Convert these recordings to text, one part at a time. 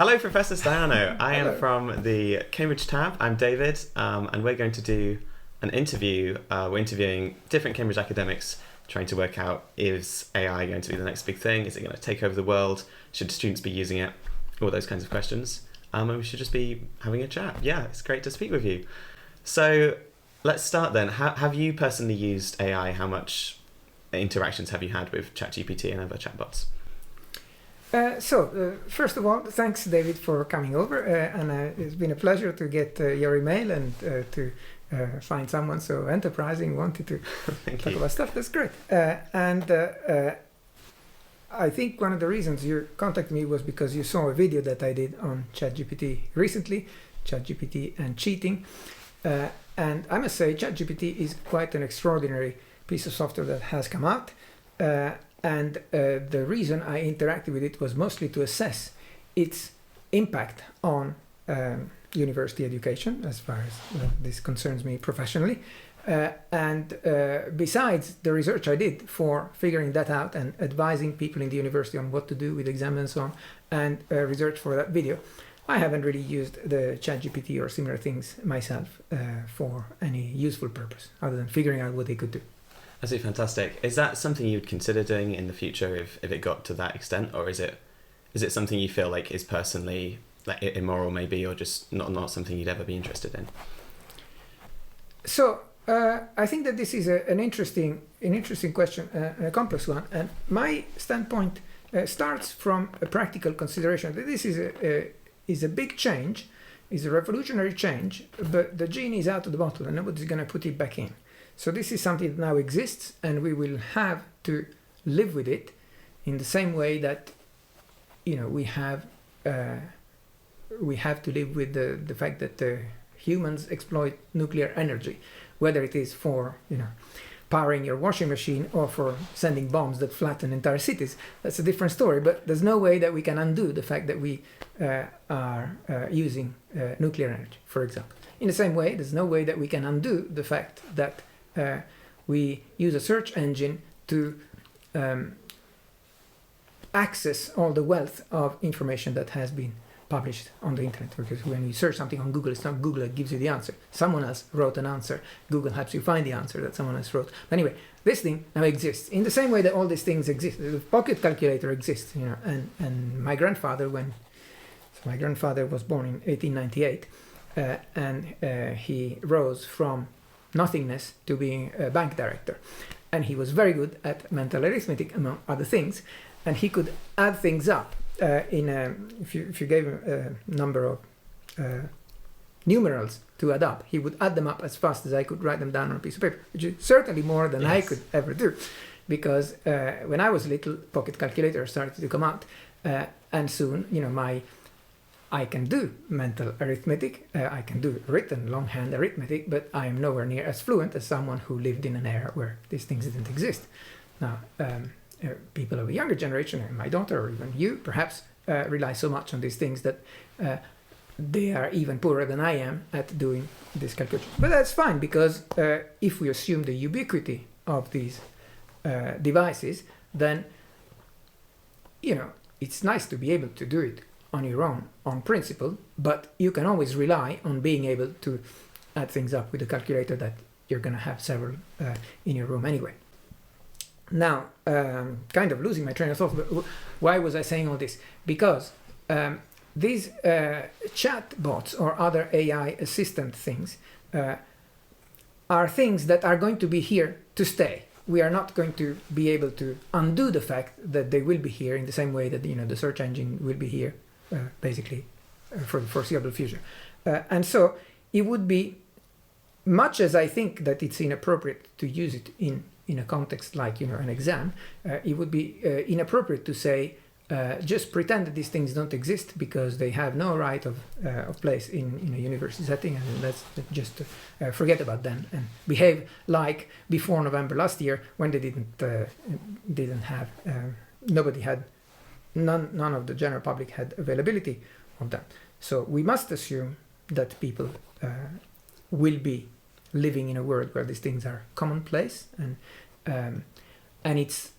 Hello, Professor Staiano. I am Hello. from the Cambridge Tab. I'm David, and we're going to do an interview. We're interviewing different Cambridge academics, trying to work out, is AI going to be the next big thing? Is it going to take over the world? Should students be using it? All those kinds of questions. And we should just be having a chat. Yeah, it's great to speak with you. So let's start then. Have you personally used AI? How much interactions have you had with ChatGPT and other chatbots? First of all, thanks, David, for coming over. It's been a pleasure to get your email and to find someone so enterprising wanted to talk about stuff. That's great. I think one of the reasons you contacted me was because you saw a video that I did on ChatGPT recently, ChatGPT and cheating. And I must say, ChatGPT is quite an extraordinary piece of software that has come out. The reason I interacted with it was mostly to assess its impact on university education, as far as this concerns me professionally. Besides the research I did for figuring that out and advising people in the university on what to do with exams and so on, and research for that video, I haven't really used the ChatGPT or similar things myself for any useful purpose, other than figuring out what they could do. Absolutely fantastic. Is that something you'd consider doing in the future if it got to that extent, or is it something you feel like is personally like immoral maybe, or just not something you'd ever be interested in? So I think that this is an interesting question, a complex one, and my standpoint starts from a practical consideration that this is a big change, is a revolutionary change, but the genie is out of the bottle and nobody's going to put it back in. So this is something that now exists, and we will have to live with it in the same way that, we have to live with the fact that humans exploit nuclear energy, whether it is for powering your washing machine or for sending bombs that flatten entire cities. That's a different story. But there's no way that we can undo the fact that we are using nuclear energy, for example. In the same way, there's no way that we can undo the fact that we use a search engine to access all the wealth of information that has been published on the internet. Because when you search something on Google, it's not Google that gives you the answer. Someone else wrote an answer. Google helps you find the answer that someone else wrote. But anyway, this thing now exists in the same way that all these things exist. The pocket calculator exists, and my grandfather, my grandfather was born in 1898, and he rose from nothingness to being a bank director, and he was very good at mental arithmetic, among other things, and he could add things up if you gave him a number of numerals to add up, he would add them up as fast as I could write them down on a piece of paper, which is certainly more than I could ever do, because when I was little, pocket calculator started to come out, and soon I can do mental arithmetic, I can do written longhand arithmetic, but I am nowhere near as fluent as someone who lived in an era where these things didn't exist. Now, people of a younger generation, and my daughter or even you perhaps, rely so much on these things that they are even poorer than I am at doing this calculation. But that's fine, because if we assume the ubiquity of these devices, then it's nice to be able to do it on your own, on principle, but you can always rely on being able to add things up with a calculator that you're going to have several in your room anyway. Now, kind of losing my train of thought, but why was I saying all this? Because these chatbots or other AI assistant things are things that are going to be here to stay. We are not going to be able to undo the fact that they will be here in the same way that the search engine will be here basically for the foreseeable future. And so it would be, much as I think that it's inappropriate to use it in a context like an exam, it would be inappropriate to say just pretend that these things don't exist because they have no right of place in a university setting, and let's just forget about them and behave like before November last year, when they didn't have nobody had none of the general public had availability of them. So we must assume that people will be living in a world where these things are commonplace, and it's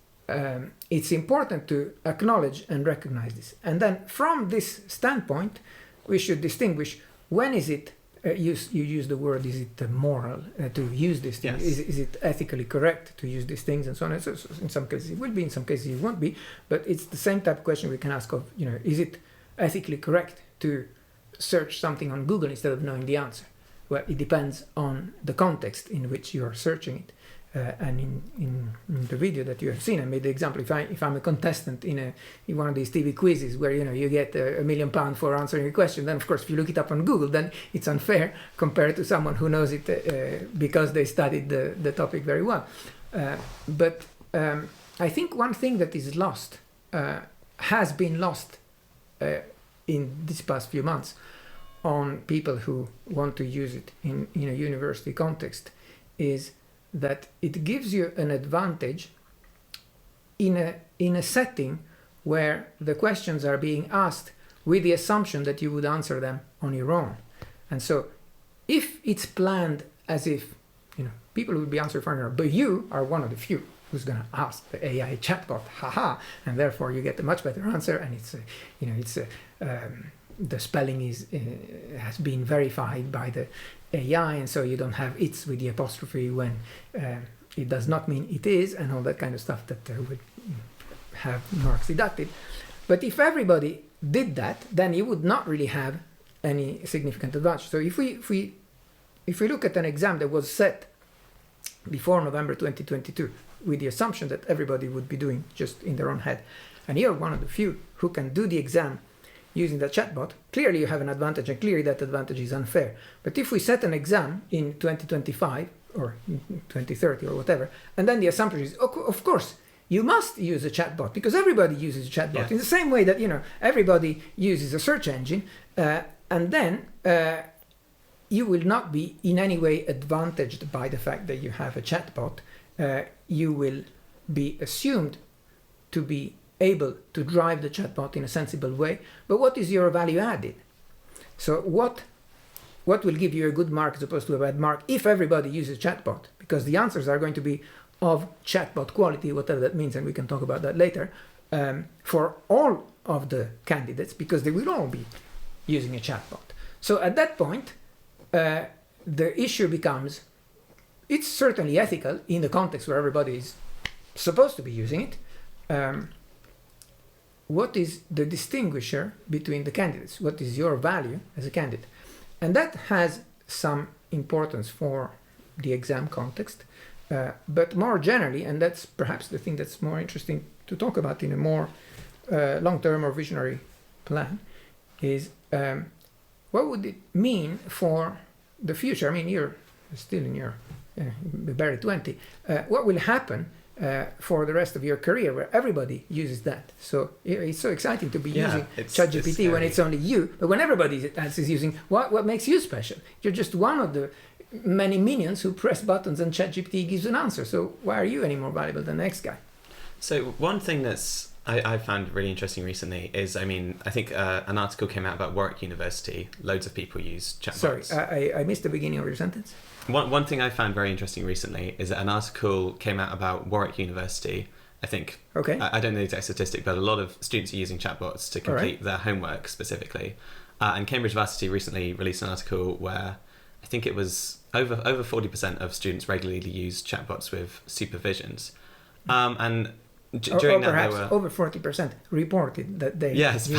it's important to acknowledge and recognize this. And then from this standpoint, we should distinguish when is it, you use the word, is it moral to use these things? Yes. Is it ethically correct to use these things and so on? And so in some cases it will be, in some cases it won't be, but it's the same type of question we can ask of, is it ethically correct to search something on Google instead of knowing the answer? Well, it depends on the context in which you're searching it. And in the video that you have seen, I made the example, if I'm a contestant in one of these TV quizzes where you get £1 million for answering a question, then of course if you look it up on Google, then it's unfair compared to someone who knows it because they studied the topic very well. But I think one thing that is lost, has been lost in these past few months on people who want to use it in a university context, is that it gives you an advantage in a setting where the questions are being asked with the assumption that you would answer them on your own. And so if it's planned as if people would be answering for you, but you are one of the few who's going to ask the AI chatbot, haha, and therefore you get a much better answer, and it's the spelling has been verified by the AI, and so you don't have it's with the apostrophe when it does not mean it is, and all that kind of stuff that would have marks deducted. But if everybody did that, then you would not really have any significant advantage. So if we look at an exam that was set before November 2022 with the assumption that everybody would be doing just in their own head, and you're one of the few who can do the exam using the chatbot, clearly you have an advantage, and clearly that advantage is unfair. But if we set an exam in 2025 or 2030 or whatever, and then the assumption is, of course, you must use a chatbot because everybody uses a chatbot in the same way that everybody uses a search engine, and then you will not be in any way advantaged by the fact that you have a chatbot. You will be assumed to be able to drive the chatbot in a sensible way, but what is your value added? So what will give you a good mark as opposed to a bad mark if everybody uses chatbot? Because the answers are going to be of chatbot quality, whatever that means, and we can talk about that later, for all of the candidates, because they will all be using a chatbot. So at that point, the issue becomes, it's certainly ethical in the context where everybody is supposed to be using it. What is the distinguisher between the candidates? What is your value as a candidate? And that has some importance for the exam context, but more generally, and that's perhaps the thing that's more interesting to talk about in a more long-term or visionary plan, is what would it mean for the future? I mean, you're still in your barely 20. What will happen for the rest of your career where everybody uses that? So it's so exciting to be using ChatGPT when it's only you, but when everybody else is using, what makes you special? You're just one of the many minions who press buttons and ChatGPT gives an answer. So why are you any more valuable than the next guy? So one thing that's I found really interesting recently is, I think an article came out about Warwick University. Loads of people use chatbots. Sorry, I missed the beginning of your sentence. One thing I found very interesting recently is that an article came out about Warwick University. I think, okay. I don't know the exact statistic, but a lot of students are using chatbots to complete their homework specifically. And Cambridge Varsity recently released an article where I think it was over 40% of students regularly use chatbots with supervisions. And during that, perhaps there were over 40% reported that they yes.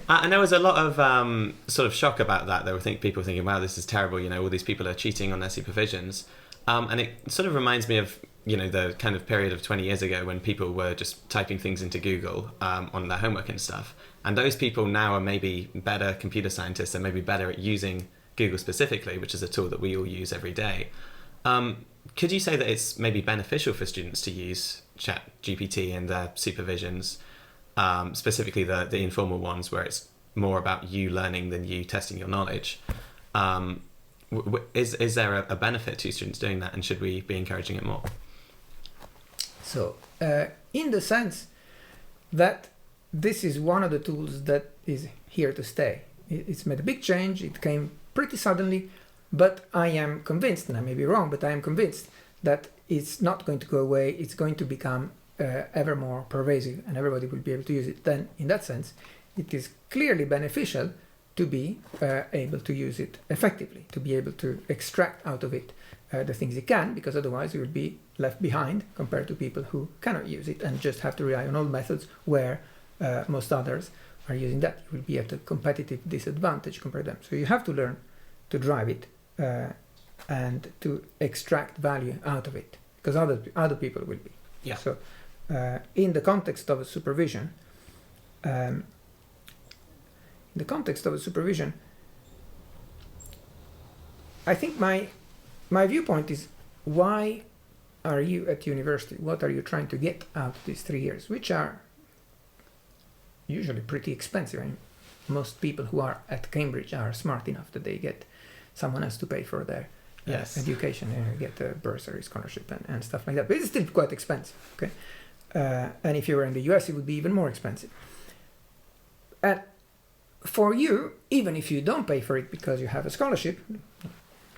And there was a lot of sort of shock about that. There were people thinking, wow, this is terrible, all these people are cheating on their supervisions, and it sort of reminds me of the kind of period of 20 years ago when people were just typing things into Google on their homework and stuff, and those people now are maybe better computer scientists and maybe better at using Google specifically, which is a tool that we all use every day. Could you say that it's maybe beneficial for students to use ChatGPT in their supervisions, specifically the informal ones where it's more about you learning than you testing your knowledge? Is there a benefit to students doing that, and should we be encouraging it more? So, in the sense that this is one of the tools that is here to stay. It's made a big change. It came pretty suddenly, but I am convinced, and I may be wrong, but I am convinced that it's not going to go away. It's going to become ever more pervasive and everybody will be able to use it, then in that sense, it is clearly beneficial to be able to use it effectively, to be able to extract out of it the things you can, because otherwise you will be left behind compared to people who cannot use it and just have to rely on old methods where most others are using that. You will be at a competitive disadvantage compared to them. So you have to learn to drive it and to extract value out of it, because other people will be. Yeah. So in the context of a supervision, I think my viewpoint is, why are you at university? What are you trying to get out of these 3 years, which are usually pretty expensive? I mean, most people who are at Cambridge are smart enough that they get someone else to pay for their education, get a bursary scholarship and stuff like that. But it's still quite expensive. Okay, and if you were in the US, it would be even more expensive. And for you, even if you don't pay for it because you have a scholarship,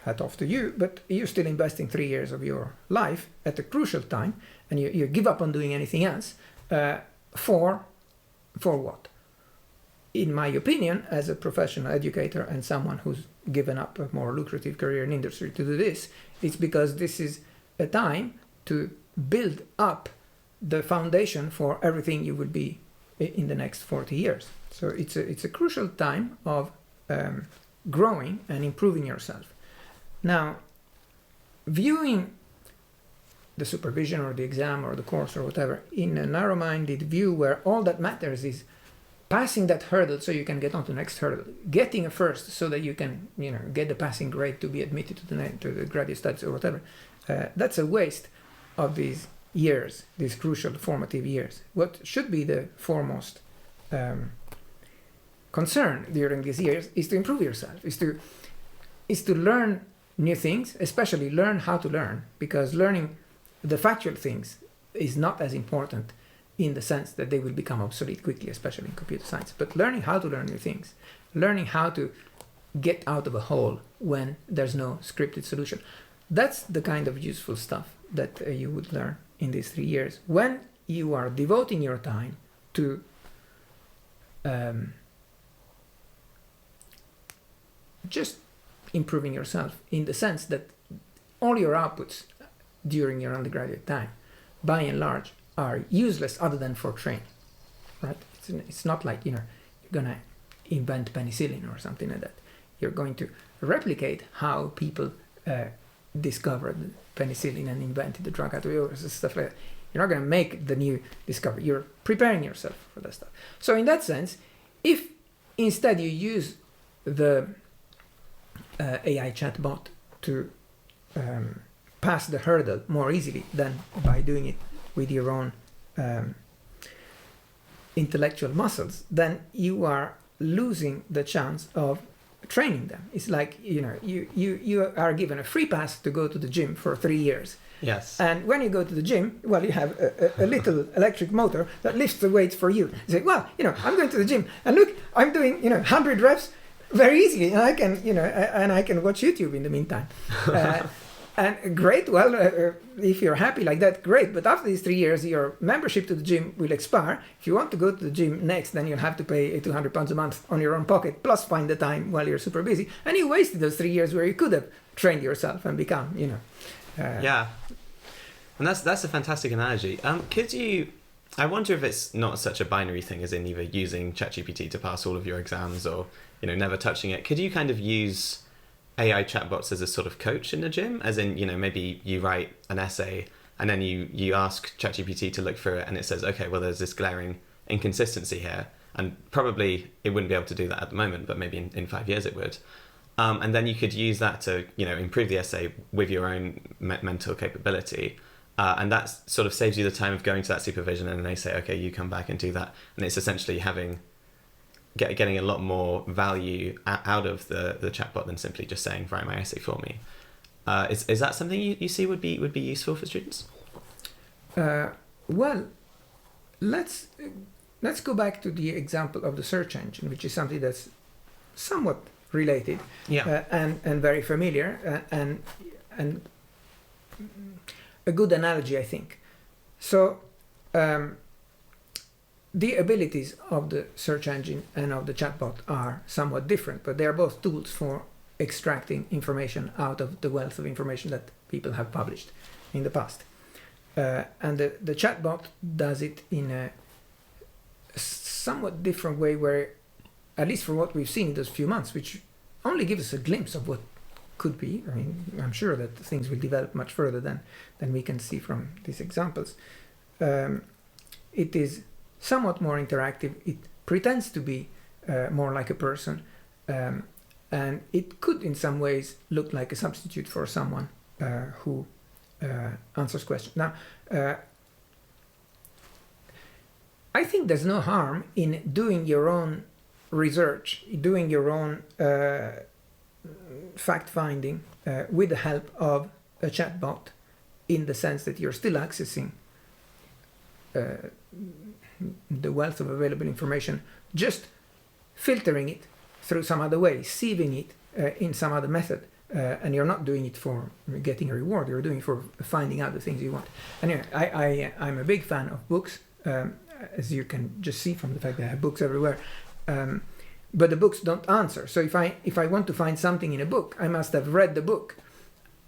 hat off to you, but you're still investing 3 years of your life at a crucial time, and you give up on doing anything else for what? In my opinion, as a professional educator and someone who's given up a more lucrative career in industry to do this, it's because this is a time to build up the foundation for everything you will be in the next 40 years. So it's a crucial time of growing and improving yourself. Now, viewing the supervision or the exam or the course or whatever in a narrow-minded view where all that matters is passing that hurdle so you can get on to the next hurdle, getting a first so that you can get the passing grade to be admitted to the graduate studies or whatever, that's a waste of these years, these crucial formative years. What should be the foremost concern during these years is to improve yourself, is to learn new things, especially learn how to learn, because learning the factual things is not as important in the sense that they will become obsolete quickly, especially in computer science. But learning how to learn new things, learning how to get out of a hole when there's no scripted solution, that's the kind of useful stuff that you would learn in these 3 years when you are devoting your time to just improving yourself, in the sense that all your outputs during your undergraduate time, by and large, are useless other than for training, right? It's not like you're gonna invent penicillin or something like that. You're going to replicate how people discovered penicillin and invented the drug out of it, stuff like that. You're not gonna make the new discovery. You're preparing yourself for that stuff. So in that sense, if instead you use the AI chatbot to pass the hurdle more easily than by doing it with your own intellectual muscles, then you are losing the chance of training them. It's like you are given a free pass to go to the gym for 3 years. Yes. And when you go to the gym, well, you have a little electric motor that lifts the weights for you. You say, well, I'm going to the gym, and look, I'm doing 100 reps very easily, and I can watch YouTube in the meantime. And great, well, if you're happy like that, great. But after these 3 years, your membership to the gym will expire. If you want to go to the gym next, then you'll have to pay £200 a month on your own pocket, plus find the time while you're super busy. And you wasted those 3 years where you could have trained yourself and become, yeah. And that's a fantastic analogy. I wonder if it's not such a binary thing as in either using ChatGPT to pass all of your exams or, never touching it. Could you kind of use AI chatbots as a sort of coach in the gym? As in, maybe you write an essay and then you ask ChatGPT to look through it and it says, okay, well, there's this glaring inconsistency here. And probably it wouldn't be able to do that at the moment, but maybe in 5 years it would. And then you could use that to, improve the essay with your own mental capability. And that sort of saves you the time of going to that supervision and then they say, okay, you come back and do that. And it's essentially getting a lot more value out of the chatbot than simply just saying, write my essay for me. Is that something you see would be useful for students? Well, let's go back to the example of the search engine, which is something that's somewhat related, and very familiar, and a good analogy, I think. So the abilities of the search engine and of the chatbot are somewhat different, but they are both tools for extracting information out of the wealth of information that people have published in the past. And the chatbot does it in a somewhat different way, where, at least for what we've seen in those few months, which only gives us a glimpse of what could be. I mean, I'm sure that things will develop much further than we can see from these examples. It is somewhat more interactive. It pretends to be more like a person, and it could in some ways look like a substitute for someone who answers questions. Now, I think there's no harm in doing your own research, doing your own fact-finding with the help of a chatbot, in the sense that you're still accessing the wealth of available information, just filtering it through some other way, sieving it in some other method. And you're not doing it for getting a reward, you're doing it for finding out the things you want. Anyway, I'm a big fan of books, as you can just see from the fact that I have books everywhere. But the books don't answer. So if I want to find something in a book, I must have read the book,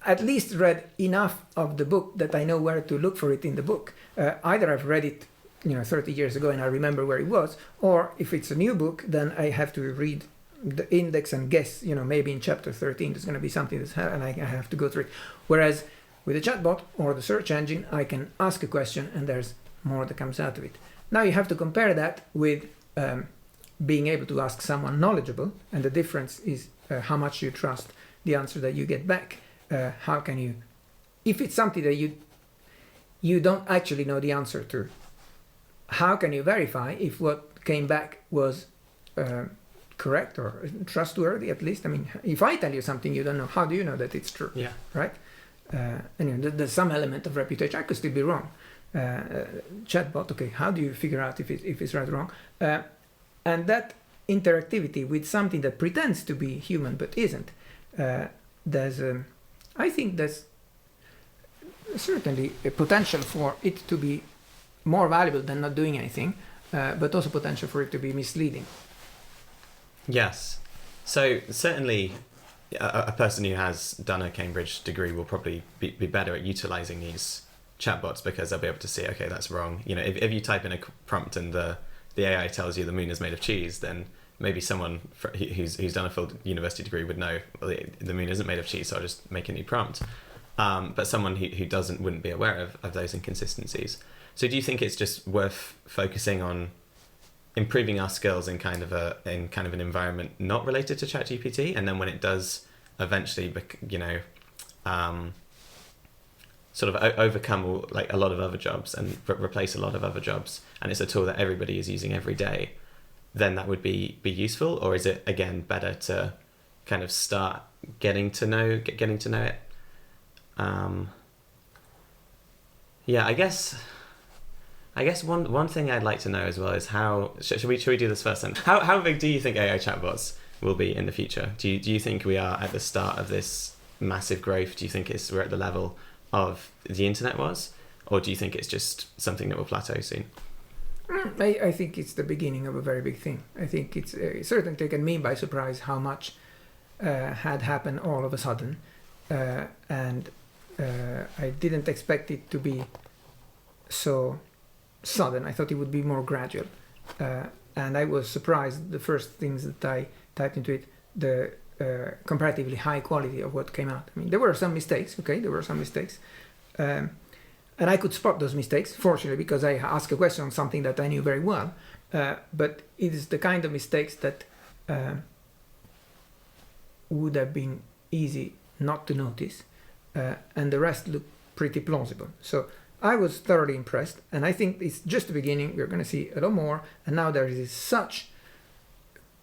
at least read enough of the book that I know where to look for it in the book. Either I've read it 30 years ago and I remember where it was, or if it's a new book, then I have to read the index and guess, maybe in chapter 13 there's going to be something and I have to go through it. Whereas with a chatbot or the search engine, I can ask a question and there's more that comes out of it. Now you have to compare that with being able to ask someone knowledgeable, and the difference is how much you trust the answer that you get back. How can you, if it's something that you don't actually know the answer to, how can you verify if what came back was correct or trustworthy, at least? I mean, if I tell you something you don't know, how do you know that it's true? Yeah. Right? There's some element of reputation. I could still be wrong. Chatbot, okay, how do you figure out if it's right or wrong? And that interactivity with something that pretends to be human but isn't, I think there's certainly a potential for it to be more valuable than not doing anything, but also potential for it to be misleading. Yes. So certainly a person who has done a Cambridge degree will probably be better at utilizing these chatbots, because they'll be able to see, okay, that's wrong. If you type in a prompt and the AI tells you the moon is made of cheese, then maybe someone who's done a full university degree would know, well, the moon isn't made of cheese, so I'll just make a new prompt. But someone who doesn't wouldn't be aware of those inconsistencies. So do you think it's just worth focusing on improving our skills in kind of an environment not related to ChatGPT, and then when it does eventually sort of overcome a lot of other jobs and replace a lot of other jobs, and it's a tool that everybody is using every day, then that would be useful? Or is it again better to kind of start getting to know it? I guess one thing I'd like to know as well is how should we do this first then? How big do you think AI chatbots will be in the future? Do you think we are at the start of this massive growth? Do you think we're at the level of the internet was, or do you think it's just something that will plateau soon? I think it's the beginning of a very big thing. I think it's certainly taken me by surprise how much had happened all of a sudden, and I didn't expect it to be so sudden. I thought it would be more gradual, and I was surprised the first things that I typed into it, the comparatively high quality of what came out. I mean, there were some mistakes, and I could spot those mistakes, fortunately, because I asked a question on something that I knew very well, but it is the kind of mistakes that would have been easy not to notice, and the rest looked pretty plausible. So I was thoroughly impressed, and I think it's just the beginning. We're going to see a lot more, and now there is such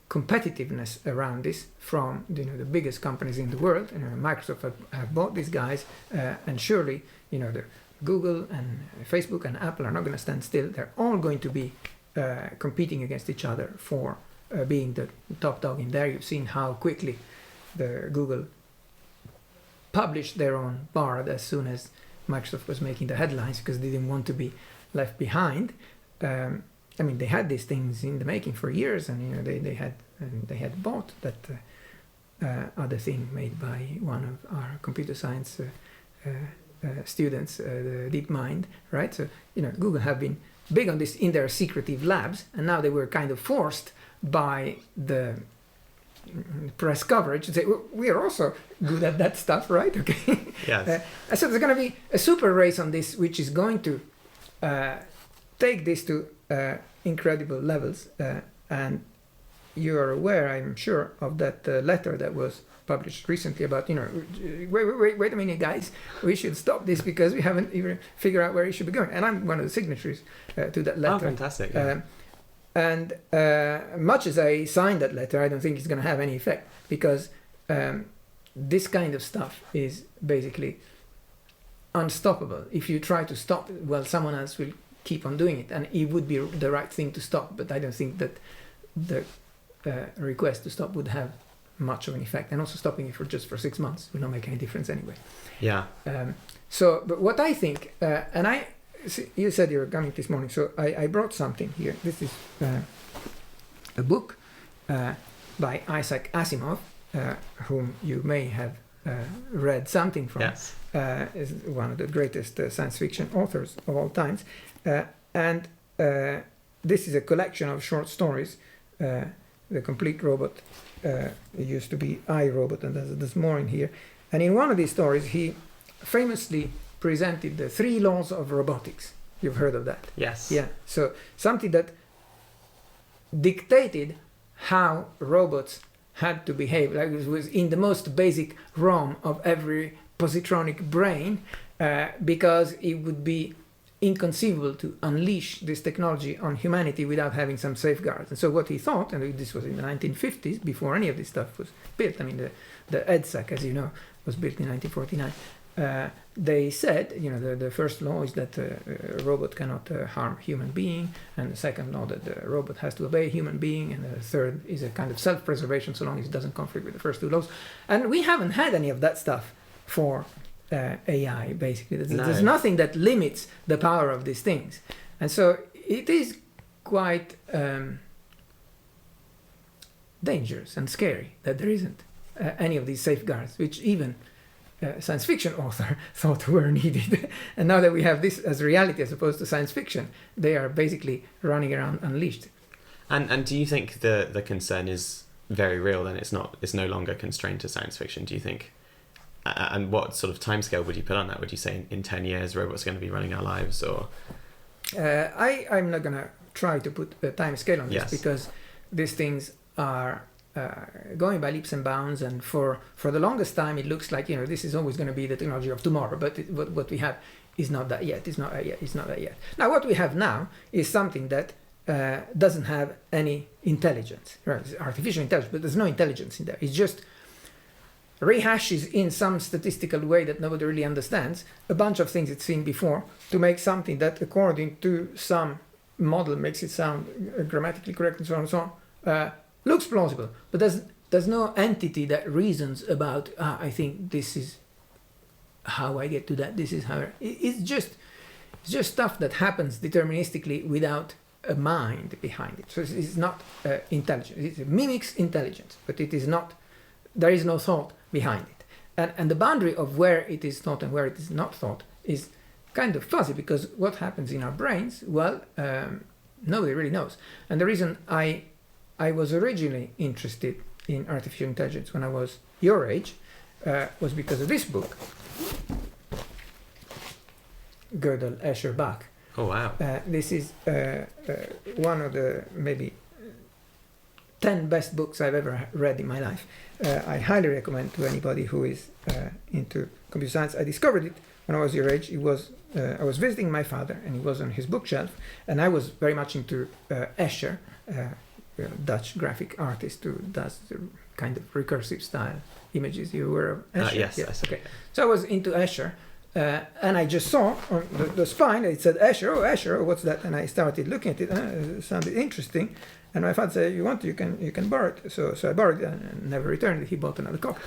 competitiveness around this from the biggest companies in the world. Microsoft have bought these guys, and surely the Google and Facebook and Apple are not going to stand still. They're all going to be competing against each other for being the top dog in there. You've seen how quickly the Google published their own Bard as soon as Microsoft was making the headlines, because they didn't want to be left behind. I mean, they had these things in the making for years, and they had bought that other thing made by one of our computer science students, the DeepMind, right? So Google have been big on this in their secretive labs, and now they were kind of forced by the press coverage to say, we are also good at that stuff, right? Okay. Yes. So there's going to be a super race on this, which is going to take this to incredible levels. And you are aware, I'm sure, of that letter that was published recently about, wait a minute, guys, we should stop this because we haven't even figured out where it should be going. And I'm one of the signatories to that letter. Oh, fantastic. Yeah. And much as I signed that letter, I don't think it's going to have any effect, because this kind of stuff is basically unstoppable. If you try to stop it, well, someone else will keep on doing it, and it would be the right thing to stop. But I don't think that the request to stop would have much of an effect. And also stopping it for 6 months will not make any difference anyway. Yeah. But what I think, you said you were coming this morning, so I brought something here. This is a book by Isaac Asimov, whom you may have read something from. Yes. Is one of the greatest science fiction authors of all times. And this is a collection of short stories. The Complete Robot, it used to be iRobot, and there's more in here. And in one of these stories, he famously presented the 3 laws of robotics. You've heard of that? Yes. Yeah. So something that dictated how robots had to behave. Like it was in the most basic ROM of every positronic brain, because it would be inconceivable to unleash this technology on humanity without having some safeguards. And so what he thought, and this was in the 1950s, before any of this stuff was built, I mean the EDSAC, as you know, was built in 1949. They said, the first law is that a robot cannot harm human being, and the second law that the robot has to obey a human being, and the third is a kind of self-preservation so long as it doesn't conflict with the first 2 laws. And we haven't had any of that stuff for AI, basically. There's nothing that limits the power of these things. And so it is quite dangerous and scary that there isn't any of these safeguards, which even science fiction author thought were needed. And now that we have this as reality as opposed to science fiction, they are basically running around unleashed. And do you think the concern is very real then? It's no longer constrained to science fiction, do you think? And what sort of timescale would you put on that? Would you say in 10 years robots are going to be running our lives, or? I'm not going to try to put a time scale on this, yes, because these things are going by leaps and bounds, and for the longest time it looks like this is always going to be the technology of tomorrow, but what we have is not that yet. It's not that yet. Now what we have now is something that doesn't have any intelligence, right? It's artificial intelligence, but there's no intelligence in there. It's just rehashes in some statistical way that nobody really understands a bunch of things it's seen before to make something that, according to some model, makes it sound grammatically correct and so on and so on. Looks plausible, but there's no entity that reasons about, I think this is how I get to that, this is how... It's just stuff that happens deterministically without a mind behind it. So it's not intelligence. It mimics intelligence, but it is not... There is no thought behind it. And the boundary of where it is thought and where it is not thought is kind of fuzzy, because what happens in our brains, well, nobody really knows. And the reason I was originally interested in artificial intelligence when I was your age was because of this book, Gödel, Escher, Bach. Oh, wow. This is one of the maybe 10 best books I've ever read in my life. I highly recommend to anybody who is into computer science. I discovered it when I was your age. I was visiting my father, and he was on his bookshelf, and I was very much into Escher, Dutch graphic artist who does the kind of recursive style images. You were of Escher? Yes. Okay. So I was into Escher, and I just saw on the spine it said Escher, what's that? And I started looking at it. It sounded interesting. And my father said, "You want to, you can borrow it." So I borrowed it and never returned it. He bought another copy,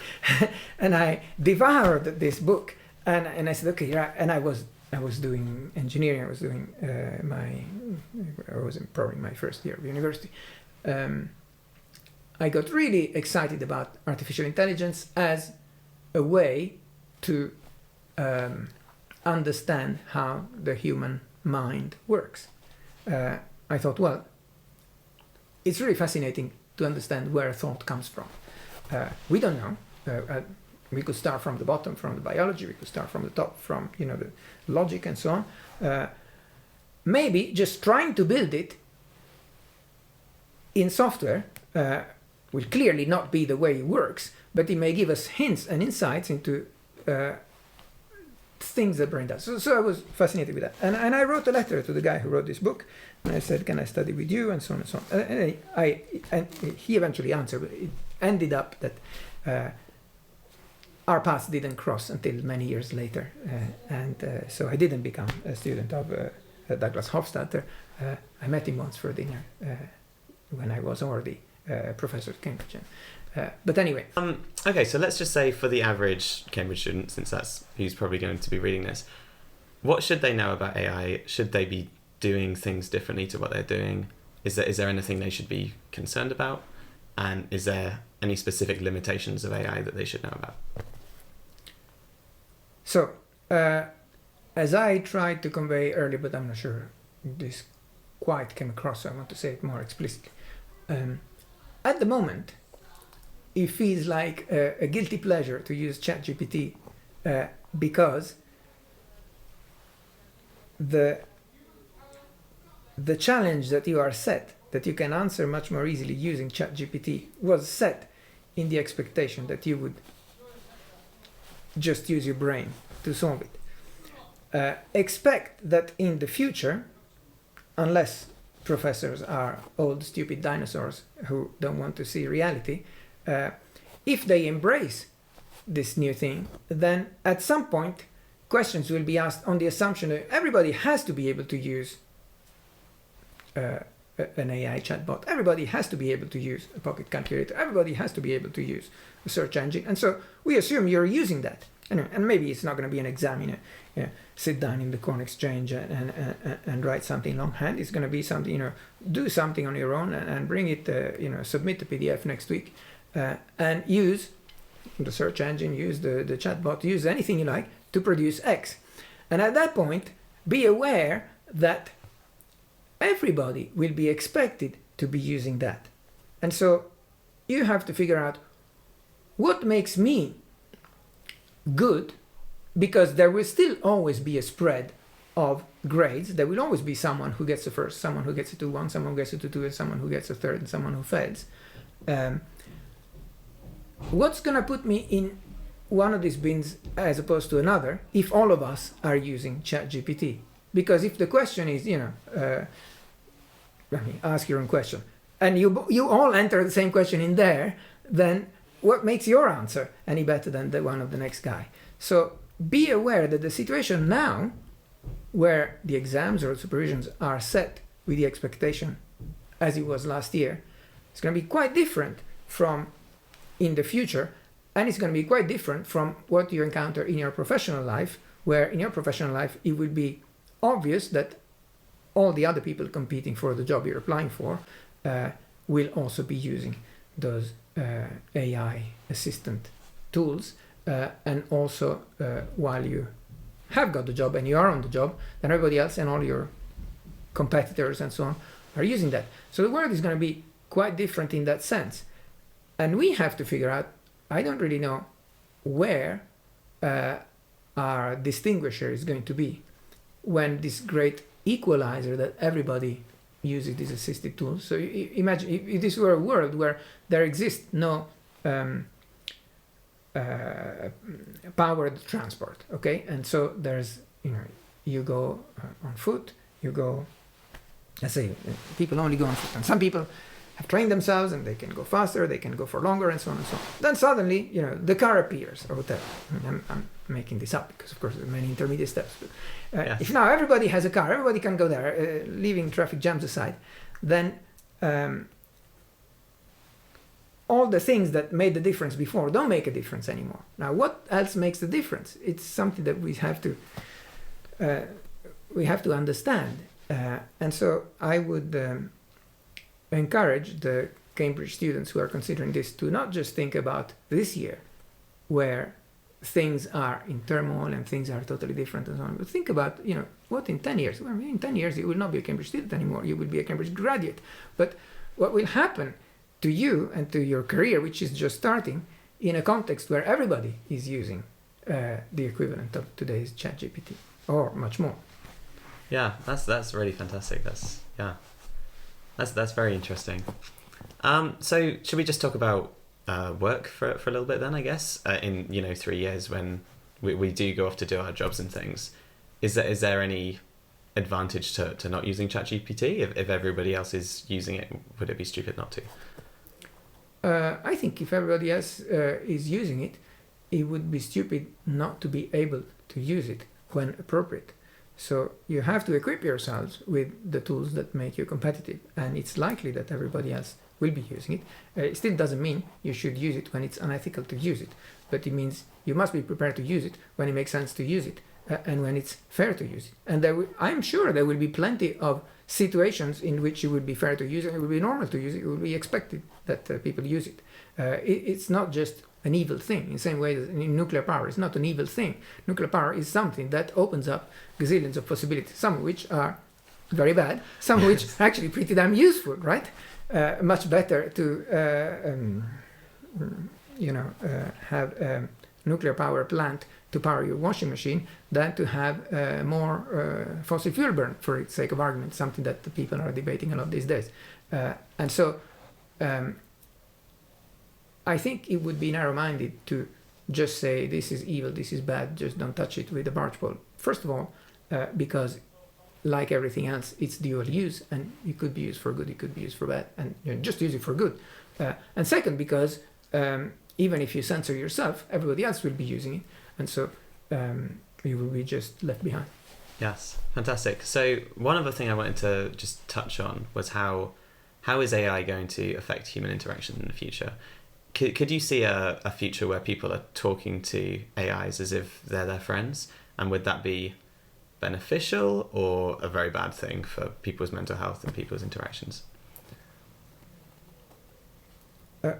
and I devoured this book. And I said, "Okay," right. And I was I was doing engineering. I was doing I was in probably my first year of university. I got really excited about artificial intelligence as a way to understand how the human mind works. I thought, well, it's really fascinating to understand where thought comes from. We don't know. We could start from the bottom, from the biology. We could start from the top, from the logic and so on. Maybe just trying to build it in software will clearly not be the way it works, but it may give us hints and insights into things that brain does. So I was fascinated with that. And I wrote a letter to the guy who wrote this book, and I said, can I study with you, and so on and so on. And he eventually answered, but it ended up that our paths didn't cross until many years later. So I didn't become a student of Douglas Hofstadter. I met him once for dinner when I was already a professor at Cambridge. But anyway. Okay, so let's just say for the average Cambridge student, since that's who's probably going to be reading this, what should they know about AI? Should they be doing things differently to what they're doing? Is there anything they should be concerned about? And is there any specific limitations of AI that they should know about? So, as I tried to convey earlier, but I'm not sure this quite came across, so I want to say it more explicitly. At the moment, it feels like a guilty pleasure to use ChatGPT because the challenge that you are set, that you can answer much more easily using ChatGPT, was set in the expectation that you would just use your brain to solve it. Expect that in the future, unless professors are old stupid dinosaurs who don't want to see reality, if they embrace this new thing, then at some point questions will be asked on the assumption that everybody has to be able to use an AI chatbot. Everybody has to be able to use a pocket calculator. Everybody has to be able to use a search engine. And so we assume you're using that. And maybe it's not going to be an exam, sit down in the Corn Exchange and write something longhand. It's going to be something, do something on your own and bring it, submit the PDF next week and use the search engine, use the chatbot, use anything you like to produce X. And at that point, be aware that everybody will be expected to be using that. And so you have to figure out what makes me good, because there will still always be a spread of grades. There will always be someone who gets a first, someone who gets a 2-1, someone who gets a 2-2, and someone who gets a third, and someone who fails. What's going to put me in one of these bins as opposed to another if all of us are using ChatGPT? Because if the question is, ask your own question, and you all enter the same question in there, then what makes your answer any better than the one of the next guy? So be aware that the situation now, where the exams or supervisions are set with the expectation as it was last year, it's going to be quite different from in the future, and it's going to be quite different from what you encounter in your professional life, where in your professional life it will be obvious that all the other people competing for the job you're applying for will also be using those AI assistant tools, and also while you have got the job and you are on the job, then everybody else and all your competitors and so on are using that. So the world is going to be quite different in that sense, and we have to figure out, I don't really know where our distinguisher is going to be when this great equalizer that everybody uses these assistive tools. So imagine if this were a world where there exists no powered transport, okay? And so there's, you go on foot, you go, let's say people only go on foot, and some people have trained themselves and they can go faster, they can go for longer, and so on and so on. Then suddenly, the car appears, or whatever. I'm making this up because, of course, there are many intermediate steps. But, if now everybody has a car, everybody can go there, leaving traffic jams aside, then all the things that made the difference before don't make a difference anymore. Now, what else makes the difference? It's something that we have to we have to understand. And so I would encourage the Cambridge students who are considering this to not just think about this year, where things are in turmoil and things are totally different and so on, but think about, what in 10 years? Well, in 10 years you will not be a Cambridge student anymore, you will be a Cambridge graduate. But what will happen to you and to your career, which is just starting, in a context where everybody is using the equivalent of today's ChatGPT, or much more? Yeah, that's really fantastic. That's very interesting. So should we just talk about work for a little bit then, I guess? In 3 years when we do go off to do our jobs and things, is there any advantage to not using ChatGPT? If everybody else is using it, would it be stupid not to? I think if everybody else is using it, it would be stupid not to be able to use it when appropriate. So you have to equip yourselves with the tools that make you competitive, and it's likely that everybody else will be using it. It still doesn't mean you should use it when it's unethical to use it, but it means you must be prepared to use it when it makes sense to use it, and when it's fair to use it. And I'm sure there will be plenty of situations in which it would be fair to use it, it would be normal to use it, it would be expected that people use it. It's not just an evil thing, in the same way that in nuclear power is not an evil thing. Nuclear power is something that opens up gazillions of possibilities, some of which are very bad, some of which are actually pretty damn useful, right? Much better to have a nuclear power plant to power your washing machine than to have more fossil fuel burn, for the sake of argument, something that the people are debating a lot these days. And so I think it would be narrow-minded to just say this is evil, this is bad, just don't touch it with a barge pole. First of all, because like everything else, it's dual use, and it could be used for good, it could be used for bad, and just use it for good. And second, because even if you censor yourself, everybody else will be using it, and so you will be just left behind. Yes, fantastic. So one other thing I wanted to just touch on was how is AI going to affect human interaction in the future? Could you see a future where people are talking to AIs as if they're their friends? And would that be beneficial or a very bad thing for people's mental health and people's interactions? People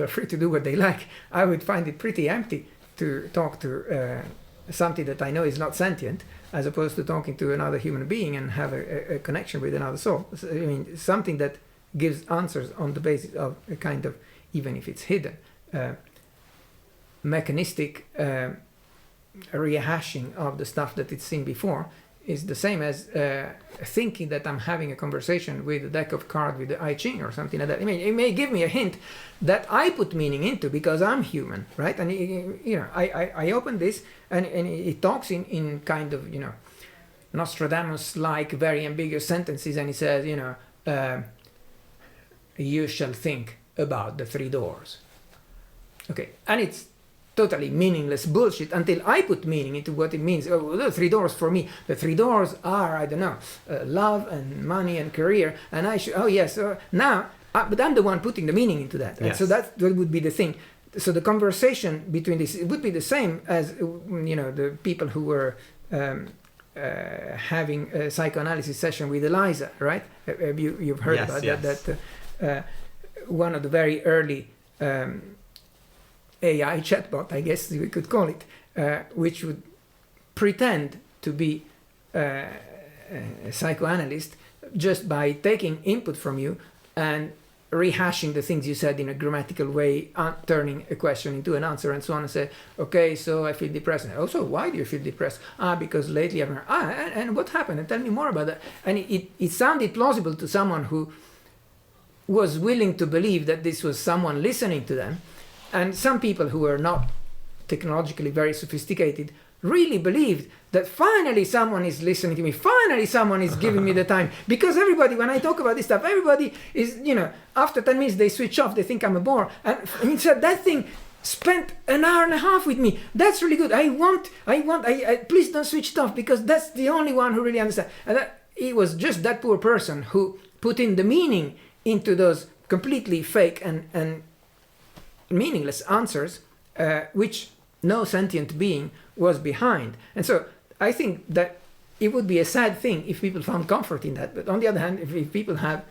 are free to do what they like. I would find it pretty empty to talk to something that I know is not sentient, as opposed to talking to another human being and have a connection with another soul. So, I mean, something that gives answers on the basis of a kind of, even if it's hidden, mechanistic rehashing of the stuff that it's seen before is the same as thinking that I'm having a conversation with a deck of cards with the I Ching or something like that. I mean, it may give me a hint that I put meaning into because I'm human, right? And I open this and it talks in kind of, Nostradamus-like very ambiguous sentences, and it says, you shall think about the 3 doors. Okay, and it's totally meaningless bullshit until I put meaning into what it means. Oh, the 3 doors for me. The 3 doors are, I don't know, love and money and career. And I should, now, but I'm the one putting the meaning into that. Yes. So that would be the thing. So the conversation between this, it would be the same as, the people who were having a psychoanalysis session with Eliza, right? You've heard about that one of the very early AI chatbot, I guess we could call it, which would pretend to be a psychoanalyst just by taking input from you and rehashing the things you said in a grammatical way, turning a question into an answer and so on, and say, okay, so I feel depressed. And also, why do you feel depressed? Because lately I've heard, and what happened? And tell me more about that. And it sounded plausible to someone who was willing to believe that this was someone listening to them. And some people who were not technologically very sophisticated really believed that finally someone is listening to me, finally someone is giving me the time. Because everybody, when I talk about this stuff, everybody is, after 10 minutes they switch off, they think I'm a bore. And he said, that thing spent an hour and a half with me. That's really good. I please don't switch it off, because that's the only one who really understands. And it was just that poor person who put in the meaning into those completely fake and meaningless answers, which no sentient being was behind. And so I think that it would be a sad thing if people found comfort in that. But on the other hand, if people have,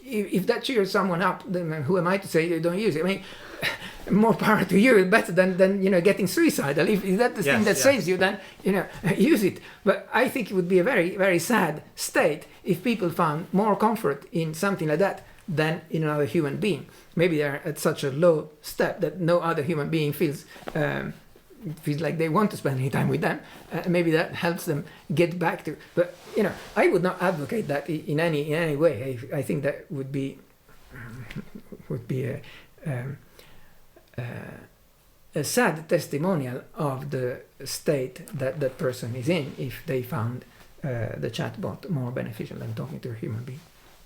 if that cheers someone up, then who am I to say they don't use it? I mean, more power to you, better than getting suicidal. If that's the thing that saves you, then use it. But I think it would be a very, very sad state if people found more comfort in something like that than in another human being. Maybe they're at such a low step that no other human being feels like they want to spend any time with them. Maybe that helps them get back to. But I would not advocate that in any way. I think that would be a sad testimonial of the state that that person is in if they found the chatbot more beneficial than talking to a human being.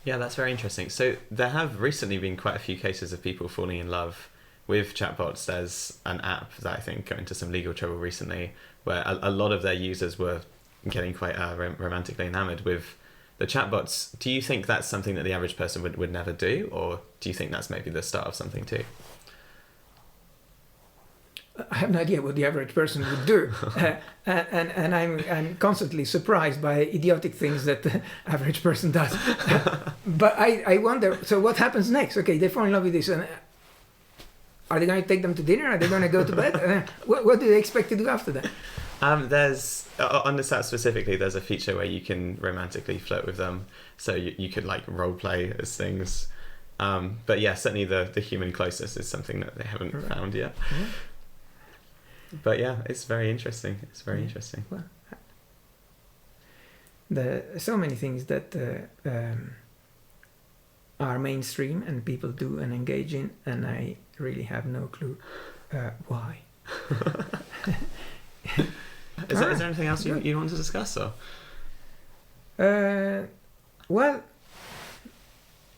Yeah, that's very interesting. So there have recently been quite a few cases of people falling in love with chatbots. There's an app that I think got into some legal trouble recently where a lot of their users were getting quite romantically enamored with the chatbots. Do you think that's something that the average person would never do, or do you think that's maybe the start of something too? I have no idea what the average person would do, and I'm constantly surprised by idiotic things that the average person does. But I wonder, so what happens next? Okay, they fall in love with this, and are they going to take them to dinner? Are they going to go to bed? What do they expect to do after that? There's on this app specifically, there's a feature where you can romantically flirt with them, so you could like role play as things. But yeah, certainly the human closeness is something that they haven't found yet. Yeah. But yeah, it's very interesting. It's very interesting. Well, so many things that are mainstream and people do and engage in, and I really have no clue why. Is there anything else you want to discuss? Or? Well,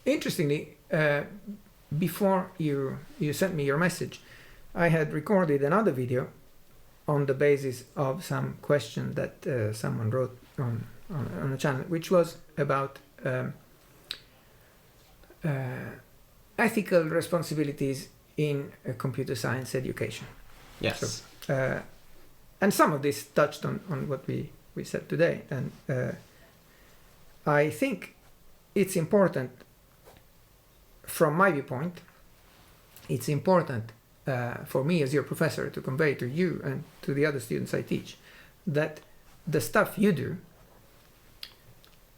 interestingly, before you sent me your message, I had recorded another video on the basis of some question that someone wrote on the channel, which was about ethical responsibilities in computer science education. Yes. So, and some of this touched on what we said today. And I think it's important, from my viewpoint, it's important for me as your professor to convey to you and to the other students I teach that the stuff you do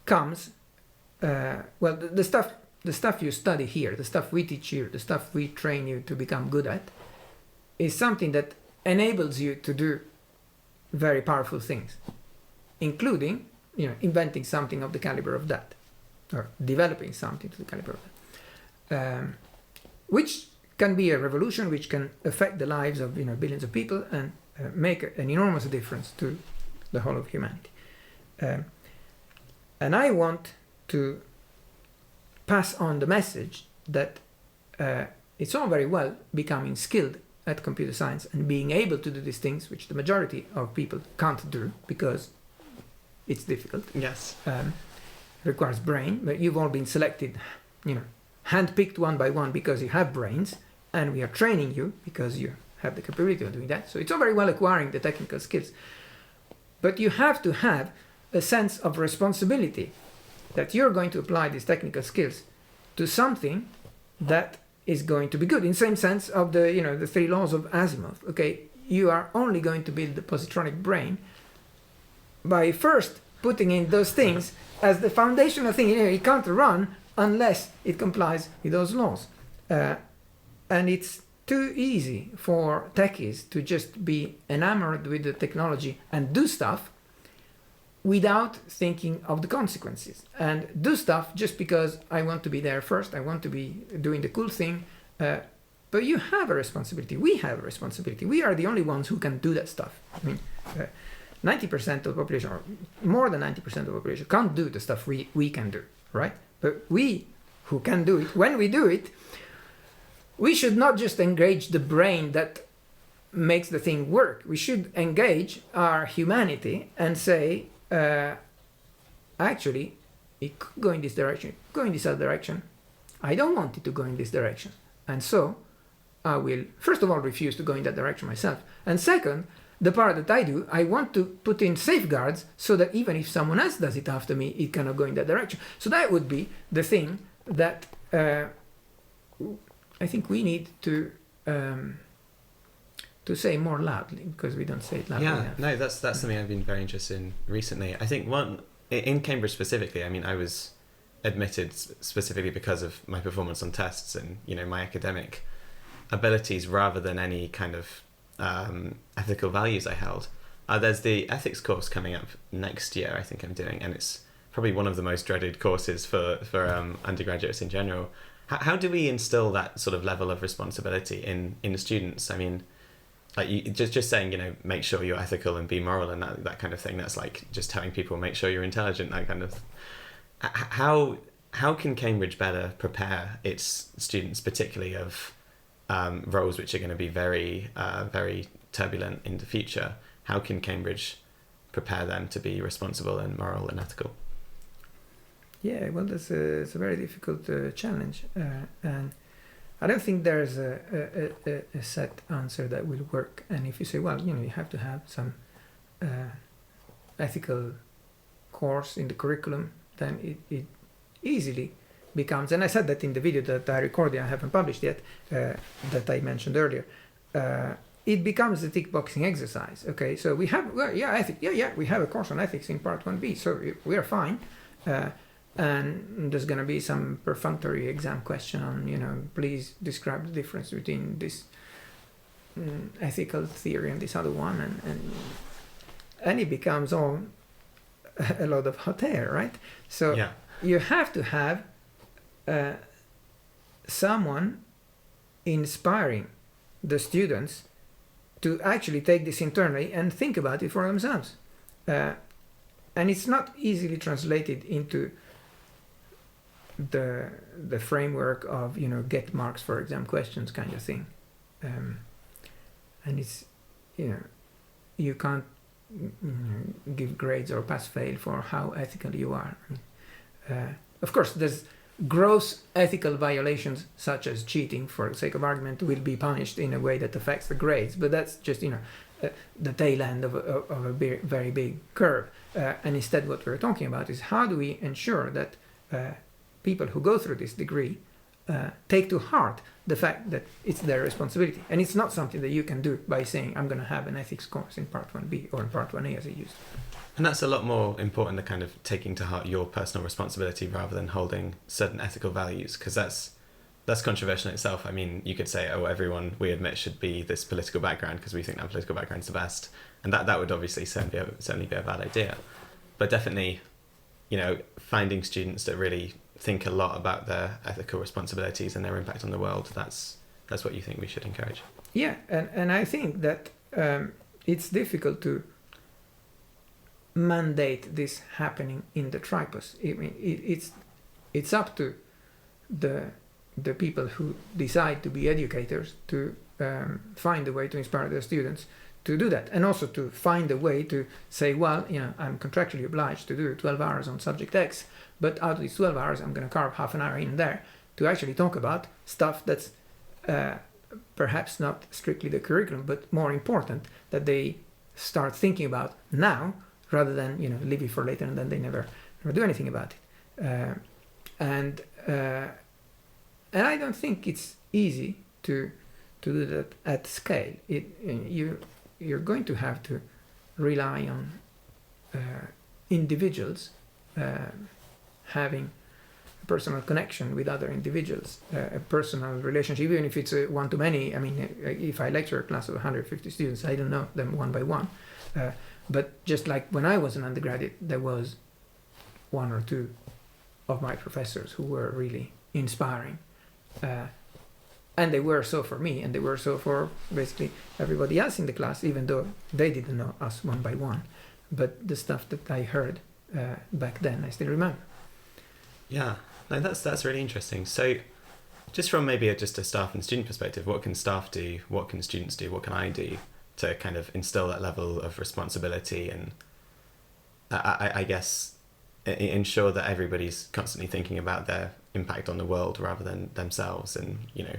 comes, the stuff you study here, the stuff we teach here, the stuff we train you to become good at, is something that enables you to do very powerful things, including inventing something of the caliber of that, or developing something to the caliber of that, which can be a revolution, which can affect the lives of billions of people and make an enormous difference to the whole of humanity. And I want to pass on the message that it's all very well becoming skilled at computer science and being able to do these things, which the majority of people can't do because it's difficult. Yes. Requires brain, but you've all been selected, handpicked one by one because you have brains, and we are training you because you have the capability of doing that. So it's all very well acquiring the technical skills, but you have to have a sense of responsibility that you're going to apply these technical skills to something that is going to be good, in the same sense of the three laws of Asimov. Okay, you are only going to build the positronic brain by first putting in those things as the foundational thing. It can't run unless it complies with those laws. And it's too easy for techies to just be enamored with the technology and do stuff without thinking of the consequences, and do stuff just because I want to be there first, I want to be doing the cool thing. But you have a responsibility. We have a responsibility. We are the only ones who can do that stuff. I mean, 90% of the population, or more than 90% of the population, can't do the stuff we can do, right? But we who can do it, when we do it, we should not just engage the brain that makes the thing work. We should engage our humanity and say, actually, it could go in this direction, go in this other direction. I don't want it to go in this direction. And so I will, first of all, refuse to go in that direction myself. And second, the part that I do, I want to put in safeguards so that even if someone else does it after me, it cannot go in that direction. So that would be the thing that I think we need to say more loudly, because we don't say it loudly enough. No, that's something I've been very interested in recently. I think in Cambridge specifically, I mean, I was admitted specifically because of my performance on tests and, you know, my academic abilities rather than any kind of ethical values I held. There's the ethics course coming up next year, I think I'm doing, and it's probably one of the most dreaded courses for undergraduates in general. How do we instill that sort of level of responsibility in students? I mean, like you, just saying, you know, make sure you're ethical and be moral and that kind of thing. That's like just telling people, make sure you're intelligent, that kind of. How can Cambridge better prepare its students, particularly of roles which are going to be very very turbulent in the future? How can Cambridge prepare them to be responsible and moral and ethical? Yeah, well, it's a very difficult challenge, and I don't think there's a set answer that will work. And if you say, well, you know, you have to have some ethical course in the curriculum, then it easily becomes, and I said that in the video that I recorded, I haven't published yet, that I mentioned earlier, it becomes a tick boxing exercise. Okay, so we have, ethics, we have a course on ethics in part 1B, so we are fine. And there's going to be some perfunctory exam question on, you know, please describe the difference between this ethical theory and this other one, and it becomes all a lot of hot air, right? So you have to have someone inspiring the students to actually take this internally and think about it for themselves. And it's not easily translated into the framework of, you know, get marks for exam questions kind of thing. And it's, you know, you can't give grades or pass fail for how ethical you are. Of course, there's gross ethical violations such as cheating, for the sake of argument, will be punished in a way that affects the grades, but that's just, you know, the tail end of a very big curve. And instead what we're talking about is how do we ensure that people who go through this degree take to heart the fact that it's their responsibility. And it's not something that you can do by saying, I'm going to have an ethics course in part 1B or in part 1A as I used to. And that's a lot more important than kind of taking to heart your personal responsibility rather than holding certain ethical values, because that's controversial in itself. I mean, you could say, oh, everyone we admit should be this political background because we think that political background's the best. And that would obviously certainly be a bad idea. But definitely, you know, finding students that really think a lot about their ethical responsibilities and their impact on the world, that's what you think we should encourage. Yeah, and I think that it's difficult to mandate this happening in the tripos. I mean, it's up to the people who decide to be educators to find a way to inspire their students to do that, and also to find a way to say, well, you know, I'm contractually obliged to do 12 hours on subject X, but out of these 12 hours I'm going to carve half an hour in there to actually talk about stuff that's perhaps not strictly the curriculum, but more important that they start thinking about now rather than, you know, leave it for later and then they never do anything about it. And I don't think it's easy to do that at scale. You're going to have to rely on individuals having a personal connection with other individuals, a personal relationship, even if it's a one-to-many. I mean, if I lecture a class of 150 students, I don't know them one by one. But just like when I was an undergraduate, there was one or two of my professors who were really inspiring. And they were so for me, and they were so for basically everybody else in the class, even though they didn't know us one by one. But the stuff that I heard back then, I still remember. Yeah, no, that's really interesting. So just from maybe just a staff and student perspective, what can staff do? What can students do? What can I do to kind of instill that level of responsibility and I guess ensure that everybody's constantly thinking about their impact on the world rather than themselves, and, you know,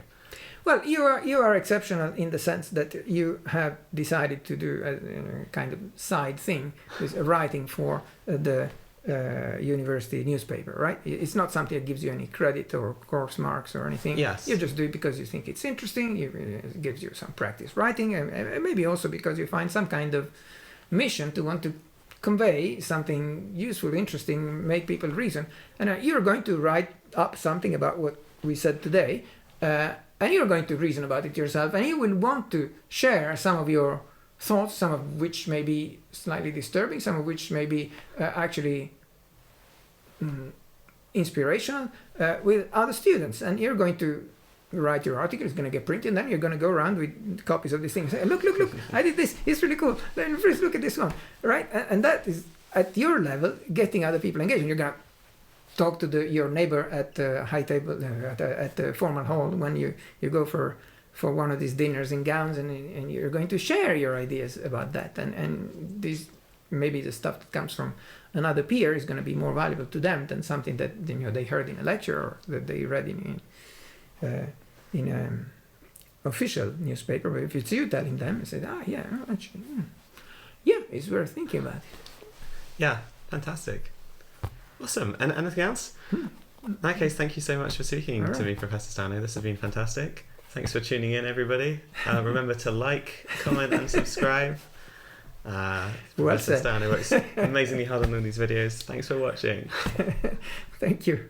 Well, you are exceptional in the sense that you have decided to do a kind of side thing, is writing for the university newspaper, right? It's not something that gives you any credit or course marks or anything. Yes. You just do it because you think it's interesting. It gives you some practice writing, and maybe also because you find some kind of mission to want to convey something useful, interesting, make people reason. And you're going to write up something about what we said today, and you're going to reason about it yourself, and you will want to share some of your thoughts, some of which may be slightly disturbing, some of which may be actually inspirational, with other students. And you're going to write your article, it's going to get printed, and then you're going to go around with copies of these things. Say, look, I did this, it's really cool. Then first look at this one, right? And that is, at your level, getting other people engaged. And you're going to talk to your neighbor at the high table, at the formal hall, when you go for one of these dinners in gowns, and you're going to share your ideas about that. And this, maybe the stuff that comes from another peer is going to be more valuable to them than something that they heard in a lecture or that they read in an official newspaper. But if it's you telling them, you say, yeah, actually, yeah, it's worth thinking about it. Yeah, fantastic. Awesome. And anything else? In that case, thank you so much for speaking to me, Professor Stano. This has been fantastic. Thanks for tuning in, everybody. Remember to like, comment, and subscribe. Professor Stano works amazingly hard on all these videos. Thanks for watching. Thank you.